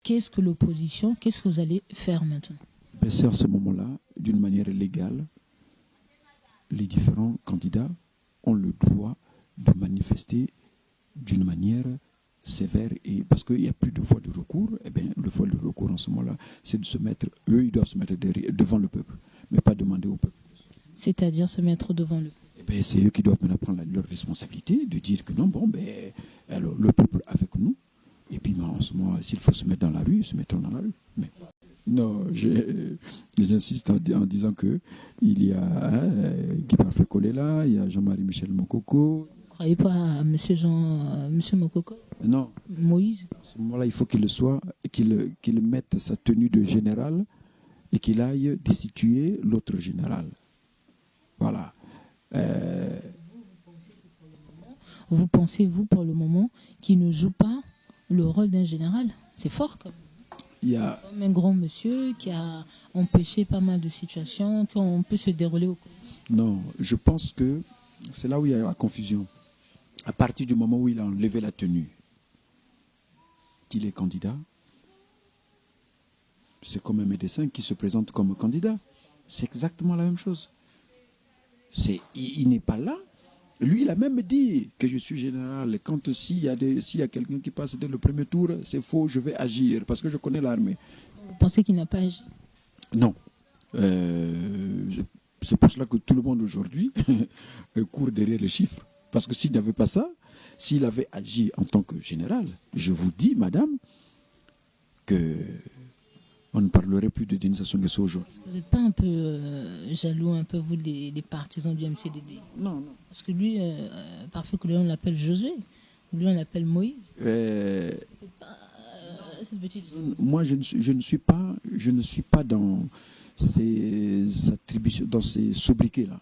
qu'est-ce que l'opposition, qu'est-ce que vous allez faire maintenant? C'est à ce moment-là, d'une manière légale, les différents candidats ont le droit de manifester d'une manière sévère, et parce qu'il n'y a plus de voie de recours, eh bien, le voie de recours en ce moment-là, c'est de se mettre, eux, ils doivent se mettre devant le peuple, mais pas demander au peuple. C'est-à-dire se mettre devant le peuple. Eh bien, c'est eux qui doivent maintenant prendre leur responsabilité, de dire que non, bon, ben, alors, le peuple avec nous, et puis en ce moment, s'il faut se mettre dans la rue, se mettront dans la rue. Mais, non, j'insiste en disant que il y a Guy Parfait Kolela, il y a Jean-Marie Michel Mokoko. Vous ne croyez pas à M. Mokoko? Non. Moïse? À ce moment-là, il faut qu'il soit, qu'il mette sa tenue de général et qu'il aille destituer l'autre général. Voilà. Vous pensez, vous, pour le moment, qu'il ne joue pas le rôle d'un général? C'est fort, quand même. Il y a comme un grand monsieur qui a empêché pas mal de situations qu'on peut se dérouler au cours. Non, je pense que c'est là où il y a la confusion. À partir du moment où il a enlevé la tenue, qu'il est candidat, c'est comme un médecin qui se présente comme candidat. C'est exactement la même chose. Il n'est pas là. Lui, il a même dit que je suis général. Quand s'il y a quelqu'un qui passe dès le premier tour, c'est faux, je vais agir parce que je connais l'armée. Vous pensez qu'il n'a pas agi? Non. C'est pour cela que tout le monde aujourd'hui court derrière les chiffres. Parce que s'il n'avait pas ça, s'il avait agi en tant que général, je vous dis, madame, que on ne parlerait plus de Denis Sassou Nguesso aujourd'hui. Vous n'êtes pas un peu jaloux, un peu vous, les partisans du MCDD? Non, non. Parce que lui, parfois que lui, on l'appelle Josué, lui, on l'appelle Moïse. C'est pas cette petite... Moi, je ne suis pas dans ces attributions, dans ces sobriquets-là.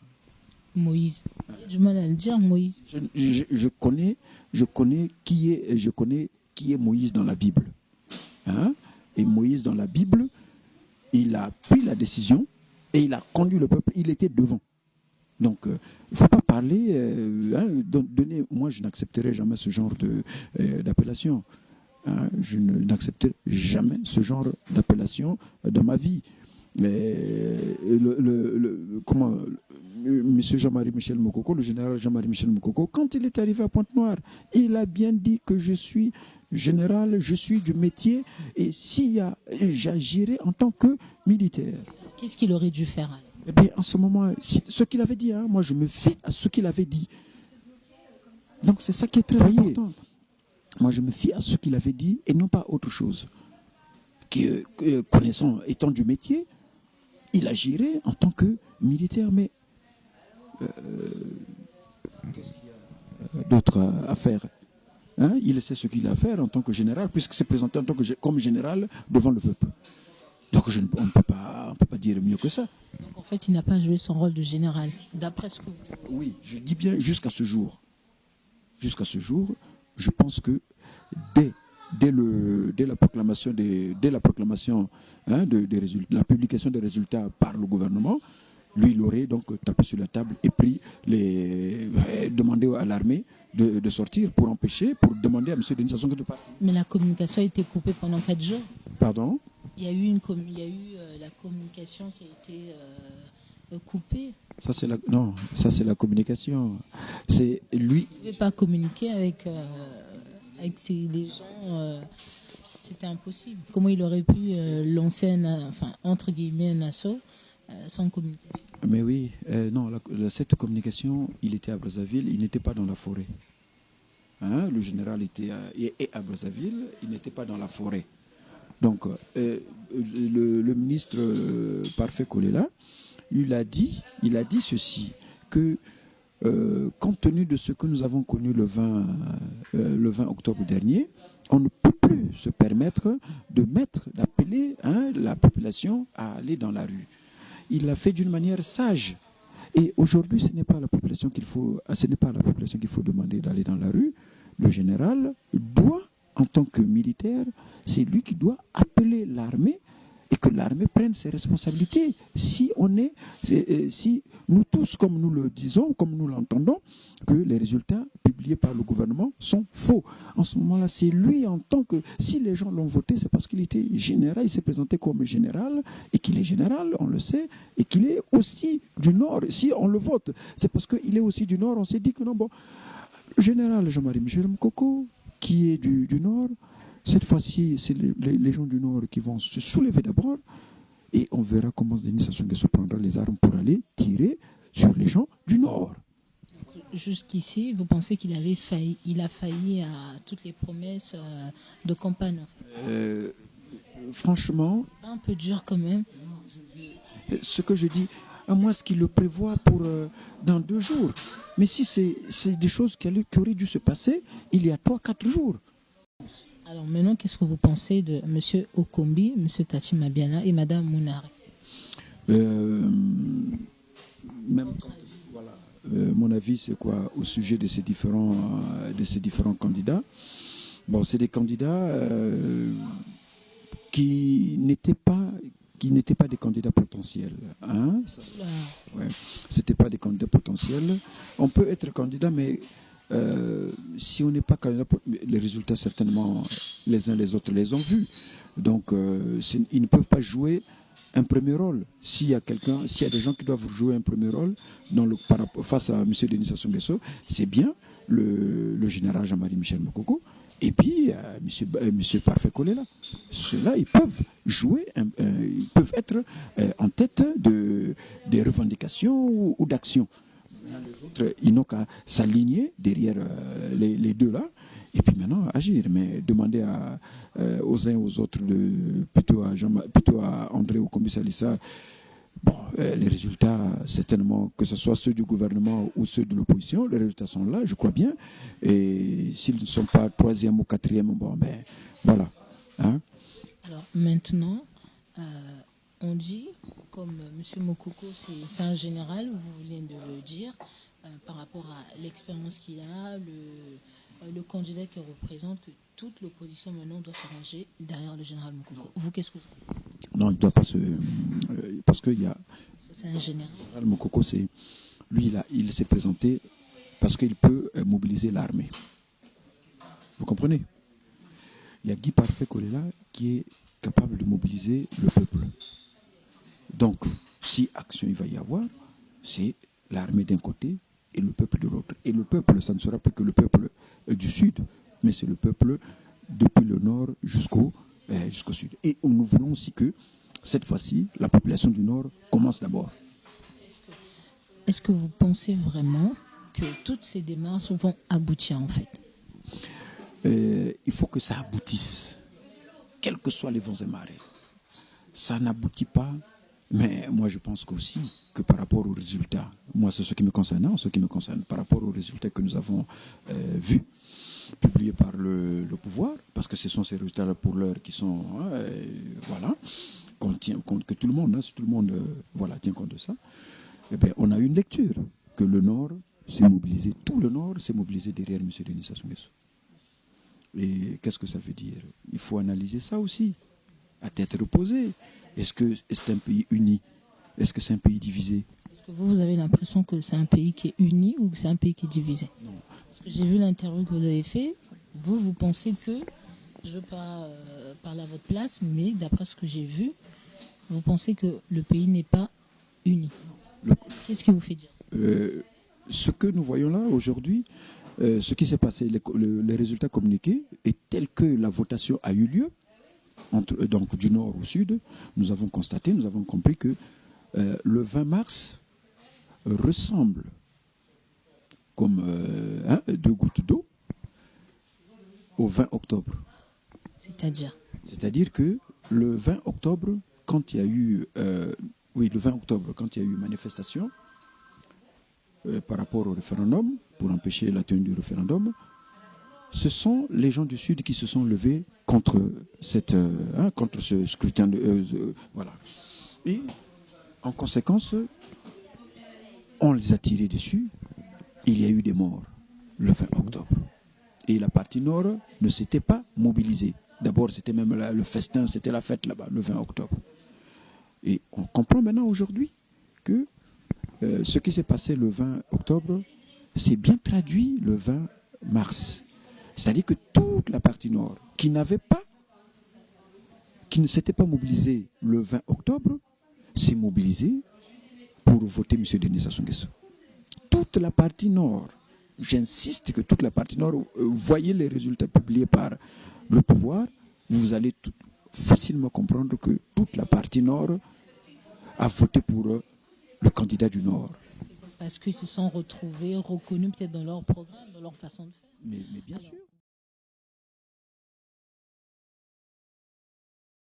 Moïse. J'ai du mal à le dire, Moïse. Je connais qui est Moïse dans la Bible. Hein? Et Moïse dans la Bible, il a pris la décision et il a conduit le peuple, il était devant. Donc, il ne faut pas parler, moi je n'accepterai jamais ce genre d'appellation. Hein? Je n'accepterai jamais ce genre d'appellation dans ma vie. Mais M. Jean-Marie Michel Mokoko, le général Jean-Marie Michel Mokoko, quand il est arrivé à Pointe-Noire, il a bien dit que je suis général, je suis du métier, et j'agirai en tant que militaire. Qu'est-ce qu'il aurait dû faire alors? Eh bien, en ce moment, ce qu'il avait dit, hein, moi je me fie à ce qu'il avait dit. Donc c'est ça qui est très important. Moi je me fie à ce qu'il avait dit et non pas autre chose. Connaissant, étant du métier, il agirait en tant que militaire, mais qu'est-ce qu'il y a d'autre à faire? Hein? Il sait ce qu'il a à faire en tant que général, puisque c'est présenté en tant comme général devant le peuple. Donc on ne peut pas dire mieux que ça. Donc en fait, il n'a pas joué son rôle de général, d'après ce que vous... Oui, je dis bien jusqu'à ce jour. Jusqu'à ce jour, je pense que dès la proclamation, hein, la publication des résultats par le gouvernement, lui, il aurait donc tapé sur la table et demandé à l'armée de sortir pour demander à M. Denis Sassou Nguesso de partir. Mais la communication a été coupée pendant 4 jours. Pardon? Il y a eu la communication qui a été coupée. Ça c'est la communication. C'est lui. Il ne pouvait pas communiquer avec les gens. C'était impossible. Comment il aurait pu lancer entre guillemets un assaut sans communication? Mais oui, non, cette communication, il était à Brazzaville, il n'était pas dans la forêt. Hein, le général était à Brazzaville, il n'était pas dans la forêt. Donc, le ministre Parfait Kolela, il a dit ceci, que compte tenu de ce que nous avons connu le 20 octobre dernier, on ne peut plus se permettre d'appeler la population à aller dans la rue. Il l'a fait d'une manière sage. Et aujourd'hui, ce n'est pas à la population qu'il faut demander d'aller dans la rue. Le général doit, en tant que militaire, c'est lui qui doit appeler l'armée et que l'armée prenne ses responsabilités. Si nous tous, comme nous le disons, comme nous l'entendons, que les résultats publiés par le gouvernement sont faux. En ce moment-là, c'est lui en tant que... Si les gens l'ont voté, c'est parce qu'il était général, il s'est présenté comme général, et qu'il est général, on le sait, et qu'il est aussi du Nord. Si on le vote, c'est parce qu'il est aussi du Nord. On s'est dit que non, bon, le général Jean-Marie Michel Mokoko, qui est du Nord, cette fois-ci, c'est les gens du Nord qui vont se soulever d'abord, et on verra comment Denis Sassou Nguesso prendra les armes pour aller tirer sur les gens du Nord. Jusqu'ici, vous pensez qu'il a failli à toutes les promesses de campagne? Franchement, Un peu dur quand même. Ce que je dis, à moins qu'il le prévoit pour dans 2 jours. Mais si c'est des choses qui auraient dû se passer il y a 3-4 jours. Alors maintenant, qu'est-ce que vous pensez de M. Okombi, M. Tati Mabiala et Mme Mounari? Mon avis, c'est quoi au sujet de ces différents candidats? Bon, c'est des candidats qui n'étaient pas des candidats potentiels. Hein? Ouais. C'était pas des candidats potentiels. On peut être candidat, mais si on n'est pas candidat, les résultats, certainement, les uns les autres les ont vus. Donc, ils ne peuvent pas jouer un premier rôle. S'il y a des gens qui doivent jouer un premier rôle face à M. Denis Sassou Nguesso, c'est bien le général Jean-Marie Michel Mokoko et puis M. Parfait Kolela. Ceux-là, ils peuvent jouer, ils peuvent être en tête des revendications ou d'actions. Les autres, ils n'ont qu'à s'aligner derrière les deux là, et puis maintenant agir. Mais demander aux uns et aux autres, plutôt à André Okombi Salissa, bon, les résultats, certainement, que ce soit ceux du gouvernement ou ceux de l'opposition, les résultats sont là, je crois bien. Et s'ils ne sont pas 3e ou 4e, bon, ben voilà. Hein? Alors maintenant, on dit, comme M. Mokoko, c'est un général, vous venez de le dire, par rapport à l'expérience qu'il a, le candidat qu'il représente, que toute l'opposition maintenant doit se ranger derrière le général Mokoko. Vous, qu'est-ce que vous pensez? Non, il ne doit pas se... parce qu'il y a... C'est un général. Le général Mokoko, il s'est présenté parce qu'il peut mobiliser l'armée. Vous comprenez? Il y a Guy Parfait Kolela qui est capable de mobiliser le peuple. Donc, si action il va y avoir, c'est l'armée d'un côté et le peuple de l'autre. Et le peuple, ça ne sera pas que le peuple du Sud, mais c'est le peuple depuis le Nord jusqu'au Sud. Et nous voulons aussi que, cette fois-ci, la population du Nord commence d'abord. Est-ce que vous pensez vraiment que toutes ces démarches vont aboutir, en fait? Il faut que ça aboutisse, quels que soient les vents et marées. Ça n'aboutit pas. Mais moi, je pense qu'aussi que par rapport aux résultats, moi, c'est ce qui me concerne, par rapport aux résultats que nous avons vus, publiés par le pouvoir, parce que ce sont ces résultats-là pour l'heure qui sont, voilà, que tout le monde, si tout le monde tient compte de ça, eh bien, on a une lecture que le Nord s'est mobilisé, tout le Nord s'est mobilisé derrière M. Denis Sassou Nguesso. Et qu'est-ce que ça veut dire? Il faut analyser ça aussi, à tête reposée. Est-ce que c'est un pays uni? Est-ce que c'est un pays divisé? Est-ce que vous avez l'impression que c'est un pays qui est uni ou que c'est un pays qui est divisé? Non. Parce que j'ai vu l'interview que vous avez fait. Vous pensez que, je ne veux pas parler à votre place, mais d'après ce que j'ai vu, vous pensez que le pays n'est pas uni. Qu'est-ce qui vous fait dire? Ce que nous voyons là aujourd'hui, ce qui s'est passé, les résultats communiqués, est tel que la votation a eu lieu, donc du nord au sud, nous avons compris que le 20 mars ressemble comme 2 gouttes d'eau au 20 octobre. C'est-à-dire que le 20 octobre, quand il y a eu manifestation par rapport au référendum, pour empêcher la tenue du référendum, ce sont les gens du Sud qui se sont levés contre ce scrutin. Voilà. Et en conséquence, on les a tirés dessus. Il y a eu des morts le 20 octobre. Et la partie nord ne s'était pas mobilisée. D'abord, c'était même le festin, c'était la fête là-bas, le 20 octobre. Et on comprend maintenant aujourd'hui que ce qui s'est passé le 20 octobre, c'est bien traduit le 20 mars. C'est-à-dire que toute la partie nord qui ne s'était pas mobilisée le 20 octobre, s'est mobilisée pour voter M. Denis Sassou Nguesso. Toute la partie nord, j'insiste que toute la partie nord, voyez les résultats publiés par le pouvoir, vous allez facilement comprendre que toute la partie nord a voté pour le candidat du Nord. Parce qu'ils se sont retrouvés, reconnus peut-être dans leur programme, dans leur façon de faire. Mais bien sûr.